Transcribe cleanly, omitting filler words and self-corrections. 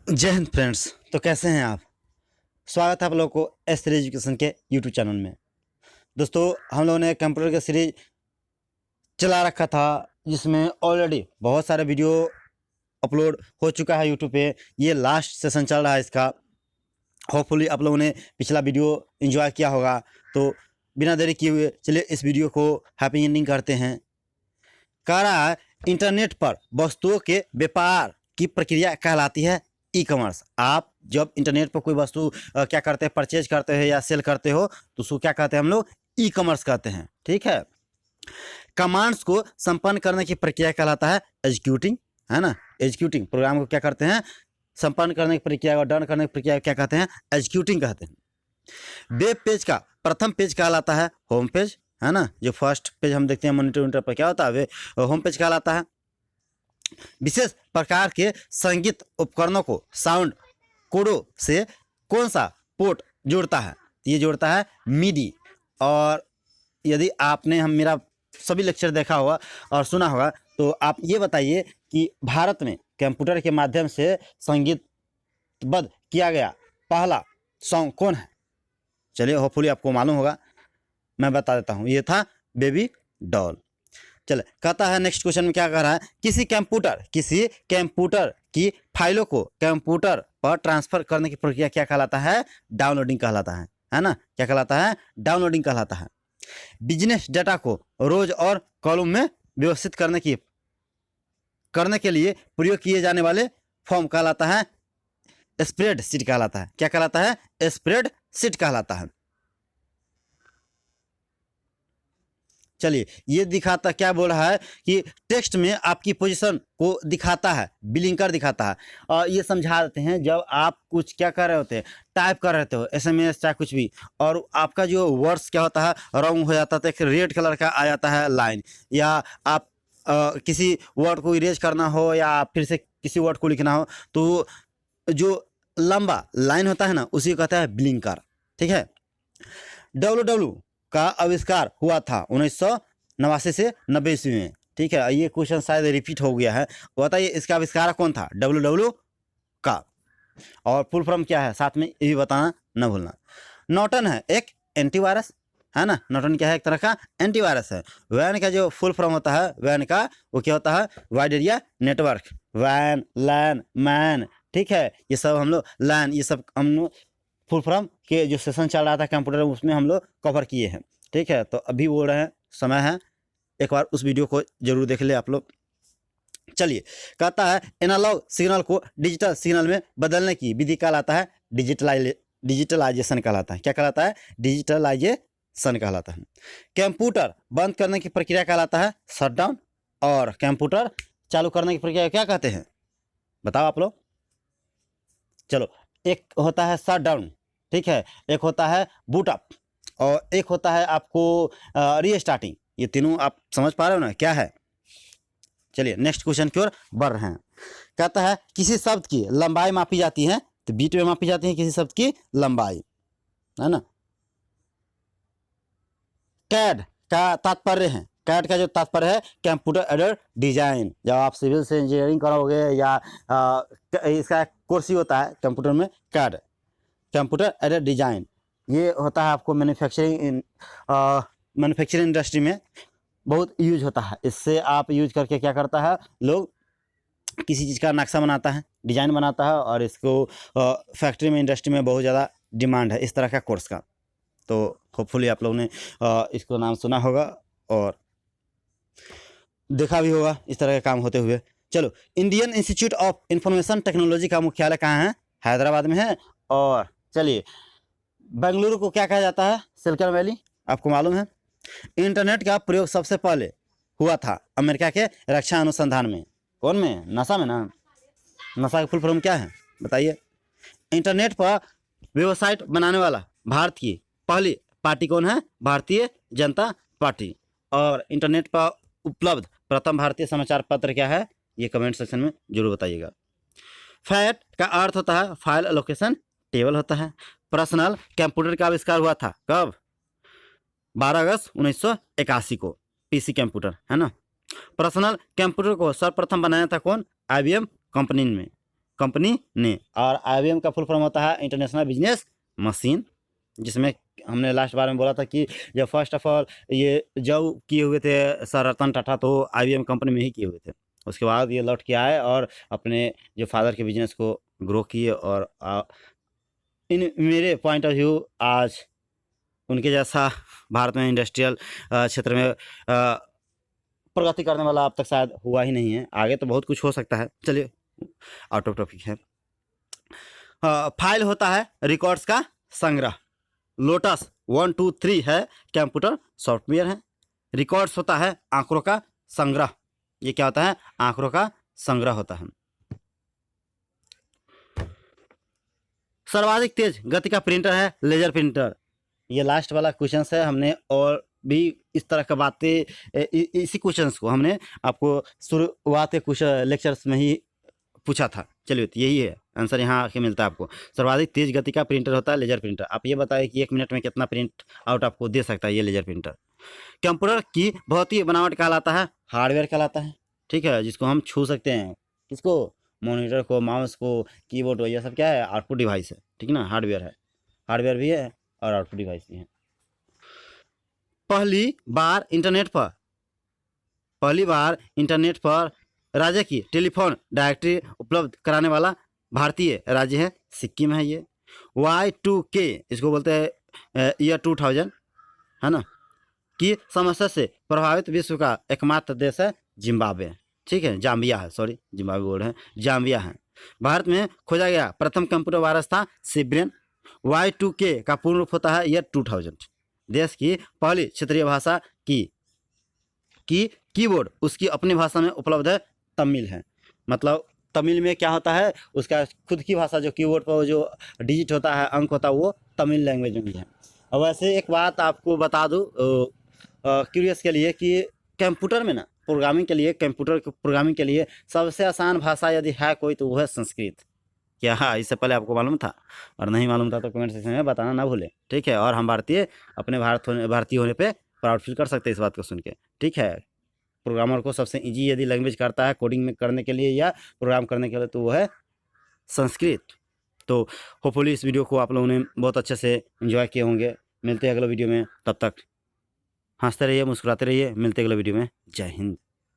जय हिंद फ्रेंड्स। तो कैसे हैं आप? स्वागत है आप लोगों को एस थ्री एजुकेशन के यूट्यूब चैनल में। दोस्तों, हम लोगों ने कंप्यूटर का सीरीज चला रखा था जिसमें ऑलरेडी बहुत सारे वीडियो अपलोड हो चुका है यूट्यूब पे। ये लास्ट सेशन चल रहा है इसका। होपफुली आप लोगों ने पिछला वीडियो एंजॉय किया होगा। तो बिना देरी किए हुए चलिए इस वीडियो को हैप्पी एंडिंग करते हैं। कह रहा है इंटरनेट पर वस्तुओं के व्यापार की प्रक्रिया कहलाती है ई कॉमर्स। आप जब इंटरनेट पर कोई वस्तु क्या करते हैं, परचेज करते हो या सेल करते हो, तो उसको क्या कहते हैं हम लोग? ई कॉमर्स कहते हैं। ठीक है। कमांड्स को संपन्न करने की प्रक्रिया कहलाता है एग्जीक्यूटिंग, है ना। एग्जीक्यूटिंग प्रोग्राम को क्या करते हैं? संपन्न करने की प्रक्रिया और डन करने की प्रक्रिया क्या कहते हैं? एग्जीक्यूटिंग कहते हैं। वेब पेज का प्रथम पेज कहलाता है होम पेज, है ना। जो फर्स्ट पेज हम देखते हैं मॉनिटर पर क्या होता है वे होम पेज कहलाता है। विशेष प्रकार के संगीत उपकरणों को साउंड कोडों से कौन सा पोर्ट जोड़ता है? ये जोड़ता है मिडी। और यदि आपने मेरा सभी लेक्चर देखा होगा और सुना होगा तो आप ये बताइए कि भारत में कंप्यूटर के माध्यम से संगीतबद्ध किया गया पहला सॉन्ग कौन है? चलिए, होपफुली आपको मालूम होगा, मैं बता देता हूँ। ये था बेबी डॉल। चले, कहता है नेक्स्ट क्वेश्चन में क्या कह रहा है? किसी कंप्यूटर की फाइलों को कंप्यूटर पर ट्रांसफर करने की प्रक्रिया क्या कहलाता है? डाउनलोडिंग कहलाता है ना। क्या कहलाता है? डाउनलोडिंग कहलाता है। बिजनेस डाटा को रोज और कॉलम में व्यवस्थित करने के लिए प्रयोग किए जाने वाले फॉर्म कहलाता है स्प्रेडशीट कहलाता है। क्या कहलाता है? स्प्रेडशीट कहलाता है। चलिए, ये दिखाता क्या बोल रहा है कि टेक्स्ट में आपकी पोजीशन को दिखाता है, बिलिंकर दिखाता है। और ये समझा देते हैं, जब आप कुछ क्या कर रहे होते हैं, टाइप कर रहे हो एसएमएस चाहे कुछ भी, और आपका जो वर्ड्स क्या होता है रॉन्ग हो जाता है तो एक रेड कलर का आ जाता है लाइन, या आप किसी वर्ड को इरेज करना हो या फिर से किसी वर्ड को लिखना हो तो जो लंबा लाइन होता है ना उसी को कहता है बिलिंकर। ठीक है। डब्ल्यू का आविष्कार हुआ था 1989 से 90 ईस्वी में। ठीक है। ये क्वेश्चन शायद रिपीट हो गया है। बताइए इसका आविष्कार कौन था डब्ल्यू का, और फुल फॉर्म क्या है साथ में ये भी बताना न भूलना। नॉर्टन है एक एंटीवायरस, है ना। नॉर्टन क्या है? एक तरह का एंटीवायरस है। वैन का जो फुल फॉर्म होता है वैन का वो क्या होता है? Wide area network. वैन, लैन, मैन, ठीक है, ये सब हम लोग लैन, ये सब हम लोग फुल फॉर्म के जो सेशन चल रहा था कंप्यूटर उसमें हम लोग कवर किए हैं। ठीक है। तो अभी बोल रहे हैं समय है, एक बार उस वीडियो को जरूर देख ले आप लोग। चलिए, कहता है एनालॉग सिग्नल को डिजिटल सिग्नल में बदलने की विधि कहलाता है डिजिटलाइजेशन कहलाता है। क्या कहलाता है? डिजिटलाइजेशन कहलाता है। कंप्यूटर बंद करने की प्रक्रिया कहलाता है शटडाउन, और कंप्यूटर चालू करने की प्रक्रिया क्या कहते हैं? बताओ आप लोग। चलो, एक होता है शट डाउन, ठीक है, एक होता है बूट अप, और एक होता है आपको रीस्टार्टिंग। ये तीनों आप समझ पा रहे हो ना क्या है? चलिए नेक्स्ट क्वेश्चन की ओर बढ़ रहे हैं। कहता है किसी शब्द की लंबाई मापी जाती है, तो बीट में मापी जाती है किसी शब्द की लंबाई, है ना। कैड का तात्पर्य है, कैड का जो तात्पर्य है कंप्यूटर एडेड डिजाइन। जब आप सिविल से इंजीनियरिंग करोगे या इसका कोर्स ही होता है कंप्यूटर में, कैड कंप्यूटर एडेड डिजाइन, ये होता है आपको मैन्युफैक्चरिंग इंडस्ट्री में बहुत यूज होता है। इससे आप यूज करके क्या करता है, लोग किसी चीज़ का नक्शा बनाता है, डिजाइन बनाता है, और इसको फैक्ट्री में, इंडस्ट्री में बहुत ज़्यादा डिमांड है इस तरह का कोर्स का। तो होपफुली आप लोगों ने इसको नाम सुना होगा और देखा भी होगा इस तरह का काम होते हुए। चलो, Indian institute of information technology का मुख्यालय कहाँ है? हैदराबाद में है। और चलिए, बेंगलुरु को क्या कहा जाता है? सिलिकॉन वैली, आपको मालूम है। इंटरनेट का प्रयोग सबसे पहले हुआ था अमेरिका के रक्षा अनुसंधान में। कौन में? नासा में ना। नासा का फुल फॉर्म क्या है बताइए? इंटरनेट पर वेबसाइट बनाने वाला भारत की पहली पार्टी कौन है? भारतीय जनता पार्टी। और इंटरनेट पर उपलब्ध प्रथम भारतीय समाचार पत्र क्या है? ये कमेंट सेक्शन में जरूर बताइएगा। फैट का अर्थ होता है फाइल लोकेशन टेबल होता है। पर्सनल कंप्यूटर का आविष्कार हुआ था कब? 12 अगस्त 1981 को, पीसी कंप्यूटर, है ना। पर्सनल कंप्यूटर को सर्वप्रथम बनाया था कौन? IBM कंपनी में। कंपनी ने। और IBM का फुल फॉर्म होता है इंटरनेशनल बिजनेस मशीन, जिसमें हमने लास्ट बार में बोला था कि जब फर्स्ट ऑफ ऑल ये जॉब किए हुए थे सर रतन टाटा, तो IBM कंपनी में ही किए हुए थे। उसके बाद ये लौट के आए और अपने जो फादर के बिजनेस को ग्रो किए, और इन मेरे पॉइंट ऑफ व्यू आज उनके जैसा भारत में इंडस्ट्रियल क्षेत्र में प्रगति करने वाला अब तक शायद हुआ ही नहीं है। आगे तो बहुत कुछ हो सकता है, चलिए आउट ऑफ टॉपिक है। फाइल होता है रिकॉर्ड्स का संग्रह। लोटस 1 2 3 है कंप्यूटर सॉफ्टवेयर है। रिकॉर्ड्स होता है आंकड़ों का संग्रह। ये क्या होता है? आंकड़ों का संग्रह होता है। सर्वाधिक तेज गति का प्रिंटर है लेजर प्रिंटर। ये लास्ट वाला क्वेश्चन है, हमने और भी इस तरह का बातें इसी क्वेश्चंस को हमने आपको शुरुआत के कुछ लेक्चर्स में ही पूछा था। चलिए तो यही है आंसर, यहाँ आके मिलता है आपको। सर्वाधिक तेज गति का प्रिंटर होता है लेजर प्रिंटर। आप ये बताएं कि 1 मिनट में कितना प्रिंट आउट आपको दे सकता है ये लेजर प्रिंटर। कंप्यूटर की भौतिक बनावट कहलाता है हार्डवेयर कहलाता है, ठीक है, जिसको हम छू सकते हैं। किसको? मॉनिटर को, माउस को, कीबोर्ड को, ये सब क्या है? आउटपुट डिवाइस है, ठीक ना, हार्डवेयर है। हार्डवेयर भी है और आउटपुट डिवाइस भी है। पहली बार इंटरनेट पर राज्य की टेलीफोन डायरेक्टरी उपलब्ध कराने वाला भारतीय राज्य है सिक्किम है। ये Y2K इसको बोलते हैं ईयर 2000, है ना, की समस्या से प्रभावित विश्व का एकमात्र देश है जिम्बाब्वे, ठीक है, जाम्बिया है, सॉरी जिम्बाब्वे बोल रहे हैं, जाम्बिया है। भारत में खोजा गया प्रथम कंप्यूटर वायरस था सिब्रेन। Y2K का पूर्ण रूप होता है ईयर 2000। देश की पहली क्षेत्रीय भाषा की कीबोर्ड उसकी अपनी भाषा में उपलब्ध है, तमिल है। मतलब तमिल में क्या होता है, उसका खुद की भाषा, जो कीबोर्ड पर जो डिजिट होता है, अंक होता है, वो तमिल लैंग्वेज में है। और वैसे एक बात आपको बता दूँ क्यूरियस के लिए कि कंप्यूटर में ना प्रोग्रामिंग के लिए, कंप्यूटर प्रोग्रामिंग के लिए सबसे आसान भाषा यदि है कोई तो वो है संस्कृत। क्या हाँ इससे पहले आपको मालूम था? और नहीं मालूम था तो कमेंट सेक्शन में बताना ना भूलें, ठीक है। और हम अपने भारतीय होने पे प्राउड फील कर सकते हैं इस बात को सुन के, ठीक है। प्रोग्रामर को सबसे इजी यदि लैंग्वेज करता है कोडिंग में करने के लिए या प्रोग्राम करने के लिए तो वो है संस्कृत। तो होपफुली इस वीडियो को आप लोगों ने बहुत अच्छे से एंजॉय किए होंगे। मिलते हैं अगले वीडियो में, तब तक हंसते रहिए, मुस्कुराते रहिए। मिलते हैं अगले वीडियो में। जय हिंद।